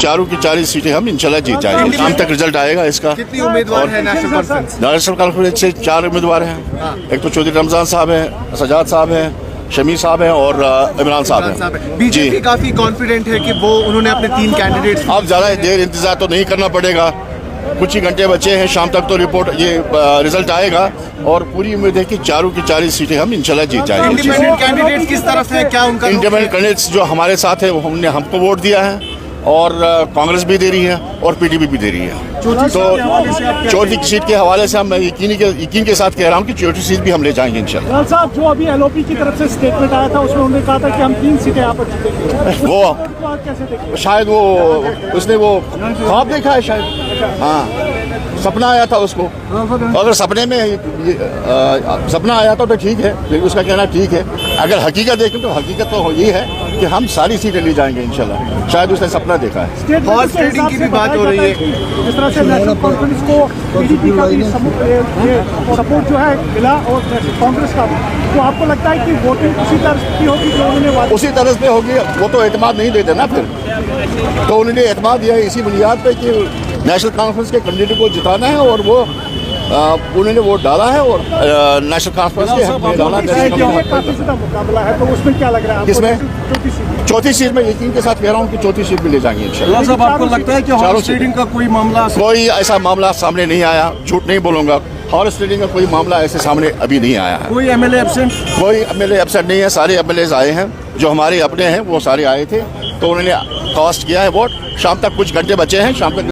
चारों की 40 सीटें हम इंशाल्लाह जीत जाएंगे। शाम तक रिजल्ट आएगा इसका। कितनी उम्मीदवार है नेशनल कॉन्फ्रेंस? नेशनल कॉन्फ्रेंस से 4 उम्मीदवार हैं। एक तो चौधरी रमजान साहब हैं, सजाद साहब हैं, शमी साहब हैं और इमरान साहब हैं। बीजेपी काफी कॉन्फिडेंट है कि वो उन्होंने अपने 3 कैंडिडेट्स। अब ज़्यादा देर इंतजार तो नहीं करना पड़ेगा, कुछ ही घंटे बचे हैं, शाम तक तो रिपोर्ट ये रिजल्ट आएगा और पूरी उम्मीद है कि चारों की 40 सीटें हम इंशाल्लाह जीत जाएंगे। इंडिपेंडेंट कैंडिडेट्स किस तरफ है, क्या उनका? इंडिपेंडेंट कैंडिडेट्स जो हमारे साथ है वो हमको वोट दिया है और कांग्रेस भी दे रही है और पीडीपी भी दे रही है। तो चौथी सीट के हवाले से मैं यकीन के साथ कह रहा हूँ कि चौथी सीट भी हम ले जाएंगे इंशाल्लाह। साहब, जो अभी एलओपी की तरफ से स्टेटमेंट आया था उसमें उन्होंने कहा था कि हम 3 सीटें यहाँ पर जीतेंगे। वो कैसे देखिए? शायद उसने वो ख्वाब देखा है शायद, हाँ सपना आया था उसको। अगर सपने में सपना आया था तो ठीक है, लेकिन उसका कहना ठीक है। अगर हकीकत देखें तो हकीकत तो ये है कि हम सारी सीटें ले जाएंगे इंशाल्लाह। शायद उसने सपना देखा है। हॉर्स ट्रेडिंग की भी बात हो रही है। जिस तरह से नेशनल कॉन्फ्रेंस को पीडीपी का भी सपोर्ट जो है मिला और कांग्रेस का भी, तो आपको लगता है कि वोटिंग उसी तरह की होगी जो उन्होंने उसी तरह से होगी? वो तो एतमाद नहीं देते ना फिर, तो उन्होंने एतमाद दिया है इसी बुनियाद पे कि नेशनल कॉन्फ्रेंस के कैंडिडेट को जिताना है और वो उन्होंने वोट डाला है और नेशनल कॉन्फ्रेंस के हक में डाला। मुकाबला है तो उसमें क्या लग रहा है? किसमें? चौथी सीट में यकीन के साथ कह रहा हूँ कि चौथी सीट भी ले जाएंगे इंशाल्लाह। साहब, आपको लगता है कि हॉर्स ट्रेडिंग का कोई मामला? कोई ऐसा मामला सामने नहीं आया, झूठ नहीं बोलूंगा। हॉर्स ट्रेडिंग का कोई मामला ऐसे सामने अभी नहीं आया है। कोई एमएलए एब्सेंट? कोई एमएलए एब्सेंट नहीं है, सारे एमएलए आए हैं जो हमारे अपने हैं, वो सारे आए थे, तो उन्होंने कास्ट किया है वोट। शाम तक कुछ घंटे बचे हैं, शाम तक